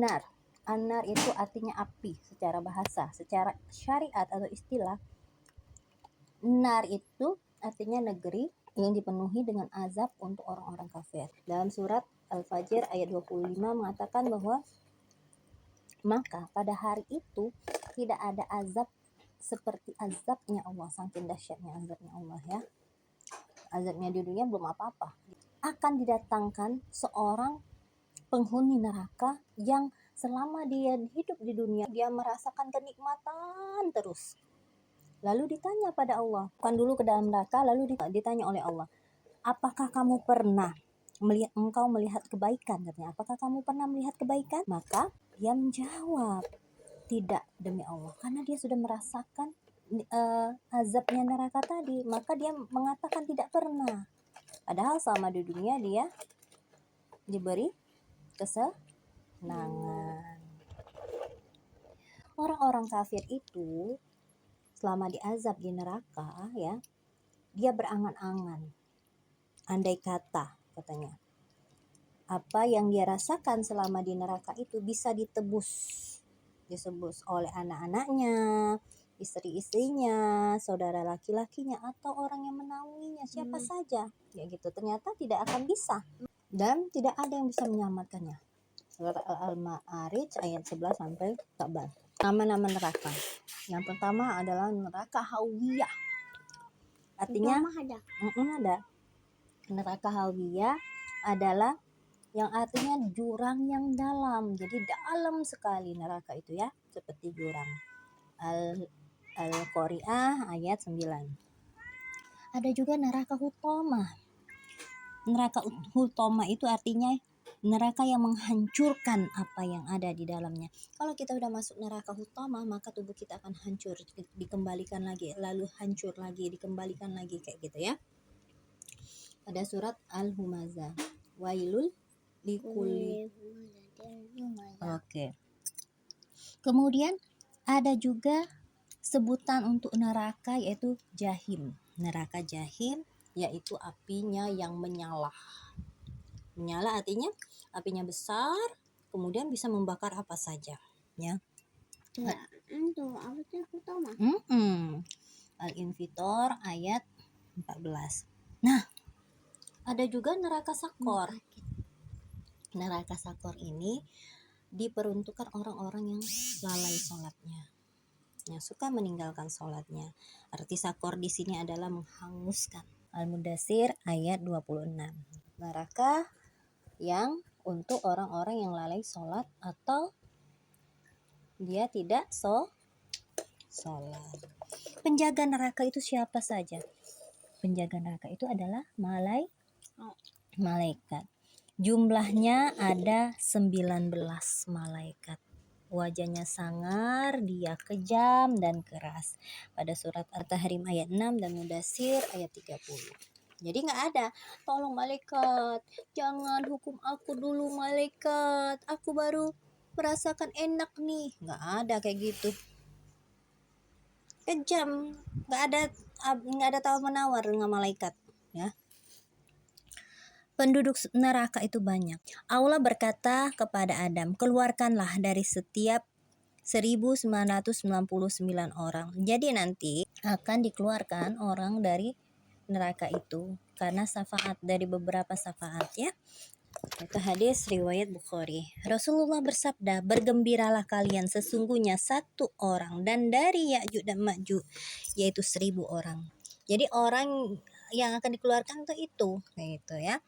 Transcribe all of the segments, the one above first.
An-nar. An-nar itu artinya api secara bahasa, secara syariat atau istilah. Nar itu artinya negeri yang dipenuhi dengan azab untuk orang-orang kafir. Dalam surat Al-Fajr ayat 25 mengatakan bahwa maka pada hari itu tidak ada azab seperti azabnya Allah, saking dahsyatnya azabnya Allah ya. Azabnya di dunia belum apa-apa. Akan didatangkan seorang penghuni neraka yang selama dia hidup di dunia dia merasakan kenikmatan terus. Lalu ditanya pada Allah, kan dulu ke dalam neraka, lalu ditanya oleh Allah, apakah kamu pernah melihat kebaikan? Katanya, apakah kamu pernah melihat kebaikan? Maka dia menjawab, tidak demi Allah, karena dia sudah merasakan azabnya neraka tadi. Maka dia mengatakan tidak pernah. Padahal selama di dunia dia diberi kesenangan. Orang-orang kafir itu selama diazab di neraka ya, dia berangan-angan, andai kata katanya apa yang dia rasakan selama di neraka itu bisa ditebus oleh anak-anaknya, istri-istrinya, saudara laki-lakinya, atau orang yang menaunginya, siapa saja ya gitu. Ternyata tidak akan bisa dan tidak ada yang bisa menyelamatkannya. Surat Al-Ma'arij ayat 11 sampai 14. Nama-nama neraka. Yang pertama adalah neraka Hawiyah. Artinya ada. Neraka Hawiyah adalah yang artinya jurang yang dalam. Jadi dalam sekali neraka itu ya, seperti jurang. Al-Qari'ah ayat 9. Ada juga neraka Hutamah. Neraka Hutamah itu artinya neraka yang menghancurkan apa yang ada di dalamnya. Kalau kita udah masuk neraka Hutamah, maka tubuh kita akan hancur, dikembalikan lagi, lalu hancur lagi, dikembalikan lagi, kayak gitu ya. Pada surat Al-Humazah, wailul likulli. Oke. Kemudian ada juga sebutan untuk neraka yaitu Jahim. Neraka Jahim yaitu apinya yang menyala. Menyala artinya apinya besar, kemudian bisa membakar apa saja, ya. Al-Infitor ayat 14. Nah, ada juga neraka Sakor. Neraka Sakor ini diperuntukkan orang-orang yang lalai sholatnya, yang suka meninggalkan sholatnya. Arti Sakor di sini adalah menghanguskan. Al-Mudatsir ayat 26. Neraka yang untuk orang-orang yang lalai sholat atau dia tidak sholat. Penjaga neraka itu siapa saja? Penjaga neraka itu adalah malaikat. Jumlahnya ada 19 malaikat. Wajahnya sangar, dia kejam dan keras. Pada surat At-Tahrim ayat 6 dan Mudatsir ayat 30. Jadi nggak ada, tolong malaikat, jangan hukum aku dulu malaikat, aku baru merasakan enak nih. Nggak ada kayak gitu. Kejam, nggak ada tawar menawar dengan malaikat, ya. Penduduk neraka itu banyak. Allah berkata kepada Adam, keluarkanlah dari setiap 1999 orang. Jadi nanti akan dikeluarkan orang dari neraka itu karena syafaat, dari beberapa syafaat ya. Itu hadis riwayat Bukhari. Rasulullah bersabda, bergembiralah kalian, sesungguhnya satu orang dan dari Ya'juj dan Ma'juj yaitu 1000 orang. Jadi orang yang akan dikeluarkan itu gitu ya.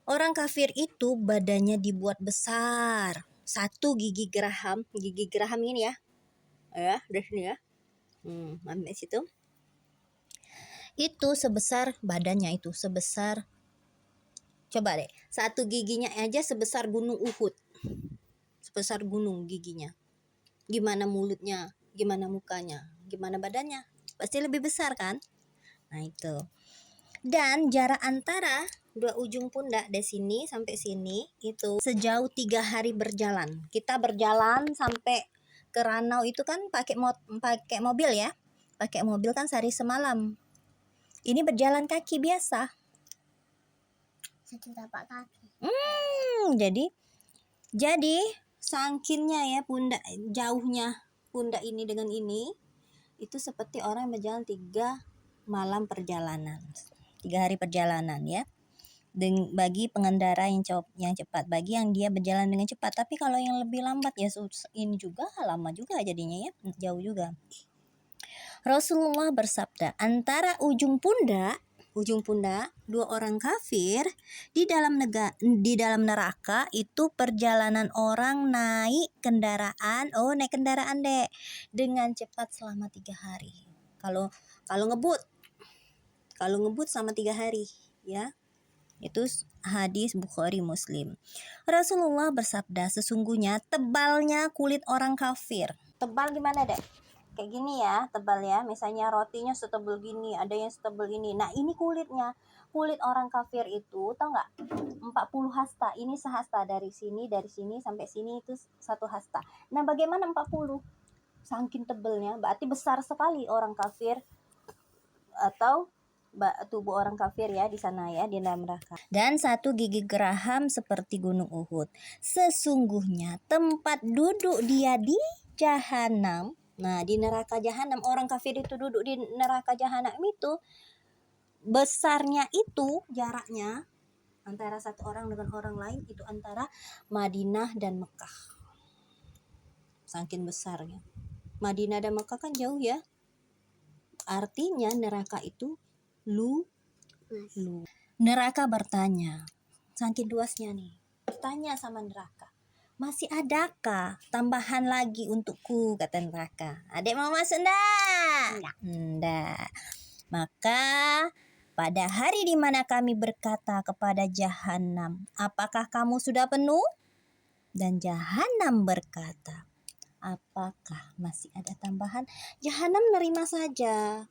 Orang kafir itu badannya dibuat besar. Satu gigi geraham ini ya. Ya, dari sini ya. Ambil situ. Itu sebesar badannya itu, sebesar, coba deh, satu giginya aja sebesar gunung Uhud. Sebesar gunung giginya. Gimana mulutnya, gimana mukanya, gimana badannya? Pasti lebih besar kan? Nah itu. Dan jarak antara dua ujung pundak dari sini sampai sini itu sejauh 3 hari berjalan. Kita berjalan sampai ke Ranau itu kan pakai mobil ya. Pakai mobil kan sehari semalam. Ini berjalan kaki biasa. Satu tapak kaki. Jadi Sangkinnya ya pundak, jauhnya pundak ini dengan ini, itu seperti orang yang berjalan 3 malam perjalanan, 3 hari perjalanan ya. Bagi pengendara yang cepat, bagi yang dia berjalan dengan cepat. Tapi kalau yang lebih lambat ya ini juga lama juga jadinya ya, jauh juga. Rasulullah bersabda, antara ujung pundak 2 orang kafir di dalam neraka itu perjalanan orang naik kendaraan dek dengan cepat selama 3 hari. Kalau ngebut selama 3 hari ya. Itu hadis Bukhari Muslim. Rasulullah bersabda, sesungguhnya tebalnya kulit orang kafir. Tebal gimana dek? Kayak gini ya, tebal ya. Misalnya rotinya setebal gini, ada yang setebal ini. Nah ini kulitnya. Kulit orang kafir itu, tau gak? 40 hasta. Ini sehasta dari sini sampai sini itu 1 hasta. Nah bagaimana 40? Saking tebelnya, berarti besar sekali orang kafir atau tubuh orang kafir ya di sana ya, di dalam neraka. Dan 1 gigi geraham seperti gunung Uhud. Sesungguhnya tempat duduk dia di jahanam. Nah di neraka jahanam, orang kafir itu duduk di neraka jahanam itu besarnya itu jaraknya antara satu orang dengan orang lain itu antara Madinah dan Mekah. Saking besarnya. Madinah dan Mekah kan jauh ya. Artinya neraka itu lu. Neraka bertanya, saking luasnya nih, bertanya sama neraka, masih adakah tambahan lagi untukku, kata neraka. Adek mau masuk enggak? Enggak. Maka pada hari di mana kami berkata kepada jahanam, apakah kamu sudah penuh? Dan jahanam berkata, apakah masih ada tambahan? Jahanam nerima saja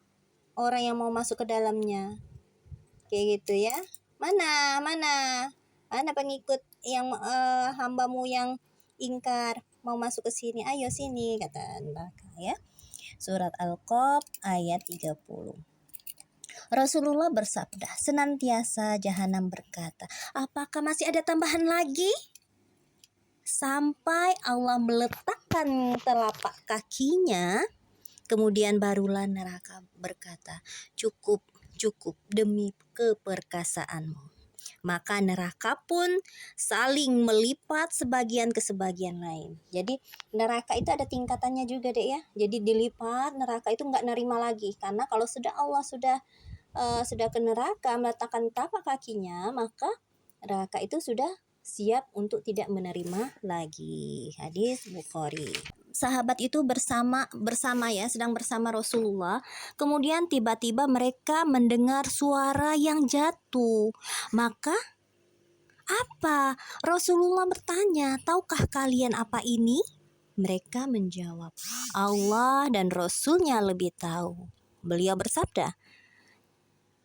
orang yang mau masuk ke dalamnya. Kayak gitu ya. Mana pengikut yang hambamu yang ingkar mau masuk ke sini, ayo sini, kata neraka ya. Surat Al-Qaf ayat 30. Rasulullah bersabda, senantiasa jahanam berkata, apakah masih ada tambahan lagi? Sampai Allah meletakkan telapak kakinya, kemudian barulah neraka berkata, cukup demi keperkasaanmu. Maka neraka pun saling melipat sebagian ke sebagian lain. Jadi neraka itu ada tingkatannya juga deh ya. Jadi dilipat, neraka itu nggak nerima lagi. Karena kalau Allah sudah ke neraka meletakkan tapak kakinya, maka neraka itu sudah siap untuk tidak menerima lagi. Hadis Bukhari. Sahabat itu bersama ya, sedang bersama Rasulullah. Kemudian tiba-tiba mereka mendengar suara yang jatuh. Maka apa? Rasulullah bertanya, tahukah kalian apa ini? Mereka menjawab, Allah dan Rasulnya lebih tahu. Beliau bersabda,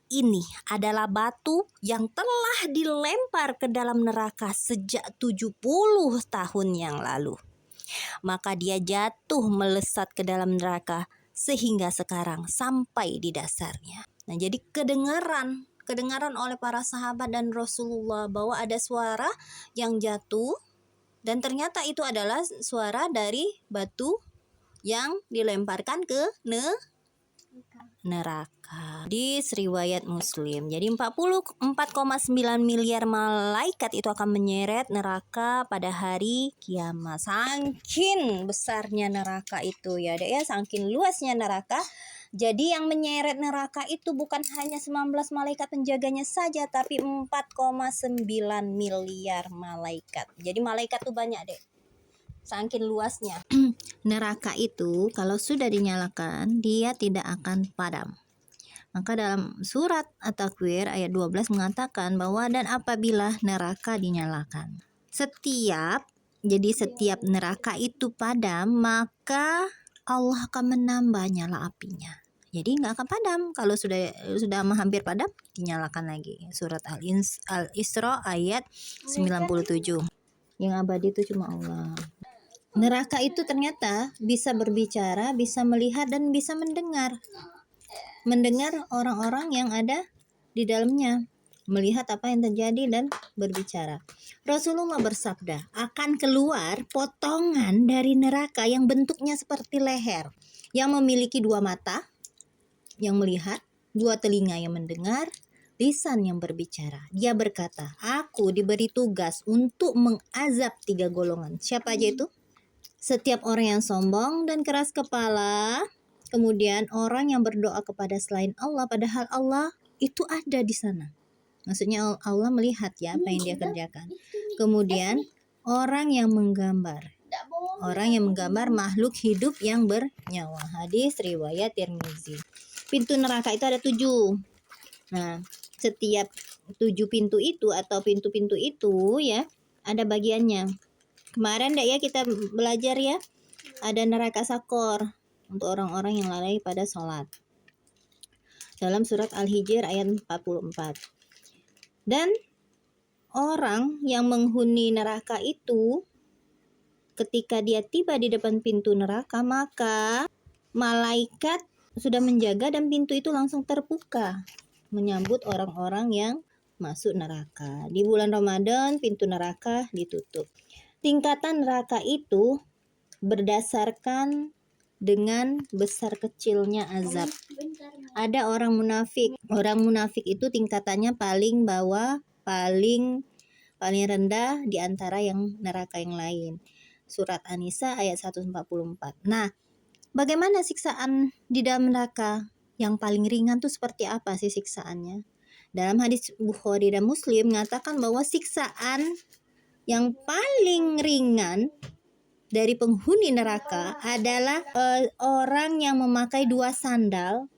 ini adalah batu yang telah dilempar ke dalam neraka sejak 70 tahun yang lalu. Maka dia jatuh melesat ke dalam neraka sehingga sekarang sampai di dasarnya. Nah, jadi kedengaran oleh para sahabat dan Rasulullah bahwa ada suara yang jatuh dan ternyata itu adalah suara dari batu yang dilemparkan ke neraka. Di riwayat Muslim. Jadi 44,9 miliar malaikat itu akan menyeret neraka pada hari kiamat. Saking besarnya neraka itu ya, Dek ya, saking luasnya neraka. Jadi yang menyeret neraka itu bukan hanya 19 malaikat penjaganya saja, tapi 4,9 miliar malaikat. Jadi malaikat tuh banyak, Dek. Saking luasnya. Neraka itu kalau sudah dinyalakan, dia tidak akan padam. Maka dalam surat At-Takwir ayat 12 mengatakan bahwa dan apabila neraka dinyalakan, setiap neraka itu padam, maka Allah akan menambah nyala apinya. Jadi nggak akan padam. Kalau sudah hampir padam, dinyalakan lagi. Surat Al-Isra ayat 97. Yang abadi itu cuma Allah. Neraka itu ternyata bisa berbicara, bisa melihat, dan bisa mendengar orang-orang yang ada di dalamnya. melihat apa yang terjadi dan berbicara. Rasulullah bersabda, akan keluar potongan dari neraka yang bentuknya seperti leher, yang memiliki 2 mata yang melihat, 2 telinga yang mendengar, lisan yang berbicara. Dia berkata, aku diberi tugas untuk mengazab 3 golongan. Siapa aja itu? Setiap orang yang sombong dan keras kepala, kemudian orang yang berdoa kepada selain Allah, padahal Allah itu ada di sana. Maksudnya Allah melihat ya apa yang dia kerjakan. Kemudian orang yang menggambar. Orang yang menggambar makhluk hidup yang bernyawa. Hadis riwayat Tirmizi. Pintu neraka itu ada 7. Nah, setiap 7 pintu itu atau pintu-pintu itu ya ada bagiannya. Kemarin ya kita belajar ya, ada neraka sakor untuk orang-orang yang lalai pada sholat. Dalam surat Al-Hijr ayat 44. Dan orang yang menghuni neraka itu, ketika dia tiba di depan pintu neraka, maka malaikat sudah menjaga dan pintu itu langsung terbuka menyambut orang-orang yang masuk neraka. Di bulan Ramadan pintu neraka ditutup. Tingkatan neraka itu berdasarkan dengan besar kecilnya azab. Ada orang munafik. Orang munafik itu tingkatannya paling bawah, paling rendah di antara yang neraka yang lain. Surat An-Nisa ayat 144. Nah, bagaimana siksaan di dalam neraka? Yang paling ringan tuh seperti apa sih siksaannya? Dalam hadis Bukhari dan Muslim mengatakan bahwa siksaan yang paling ringan dari penghuni neraka adalah orang yang memakai 2 sandal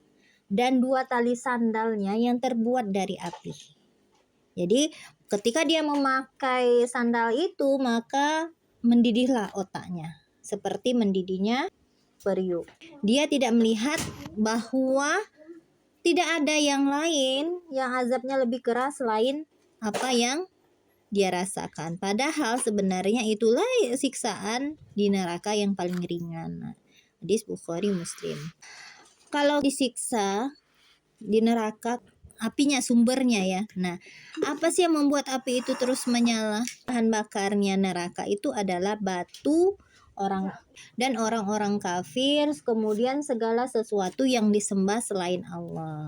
dan 2 tali sandalnya yang terbuat dari api. Jadi ketika dia memakai sandal itu, maka mendidihlah otaknya seperti mendidihnya periuk. Dia tidak melihat bahwa tidak ada yang lain yang azabnya lebih keras selain apa yang dia rasakan. Padahal sebenarnya itulah siksaan di neraka yang paling ringan. Hadis Bukhari Muslim. Kalau disiksa di neraka, apinya sumbernya ya. Nah, apa sih yang membuat api itu terus menyala? Bahan bakarnya neraka itu adalah batu dan orang-orang kafir, kemudian segala sesuatu yang disembah selain Allah.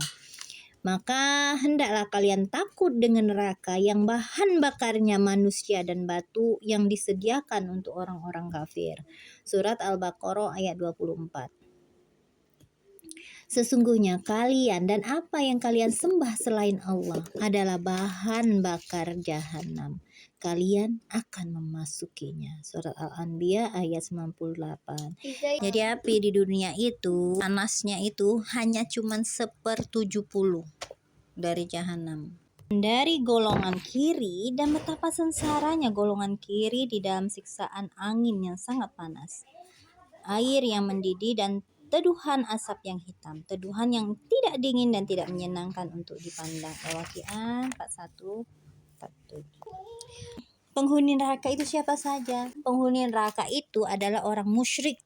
Maka hendaklah kalian takut dengan neraka yang bahan bakarnya manusia dan batu yang disediakan untuk orang-orang kafir. Surat Al-Baqarah ayat 24. Sesungguhnya kalian dan apa yang kalian sembah selain Allah adalah bahan bakar jahanam. Kalian akan memasukinya. Surat Al-Anbiya ayat 98. Jadi api di dunia itu, panasnya itu hanya cuman 1/70 dari jahanam. Dari golongan kiri, dan betapa sengsaranya golongan kiri di dalam siksaan angin yang sangat panas, air yang mendidih, dan teduhan asap yang hitam, teduhan yang tidak dingin dan tidak menyenangkan untuk dipandang. Al-Waqiah 41:47. Penghuni neraka itu siapa saja? Penghuni neraka itu adalah orang musyrik,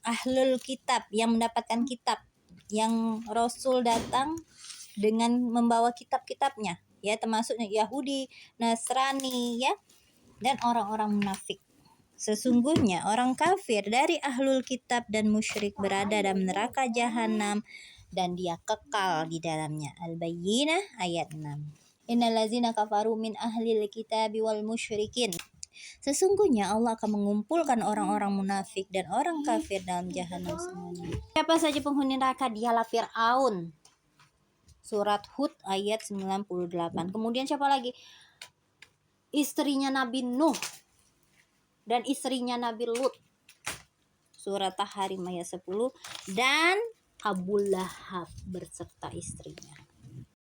ahlul kitab, yang mendapatkan kitab, yang Rasul datang dengan membawa kitab-kitabnya, ya, termasuk Yahudi, Nasrani, ya, dan orang-orang munafik. Sesungguhnya orang kafir dari ahlul kitab dan musyrik berada dalam neraka jahanam dan dia kekal di dalamnya. Al-Bayyinah ayat 6. Innallazina kafaru min ahlil kitabi wal musyrikin. Sesungguhnya Allah akan mengumpulkan orang-orang munafik dan orang kafir dalam jahanam semuanya. Siapa saja penghuni neraka? Dialah Fir'aun. Surat Hud ayat 98. Kemudian siapa lagi? Istrinya Nabi Nuh dan istrinya Nabi Lut. Surat Tahrim ayat 10. Dan Abu Lahab berserta istrinya.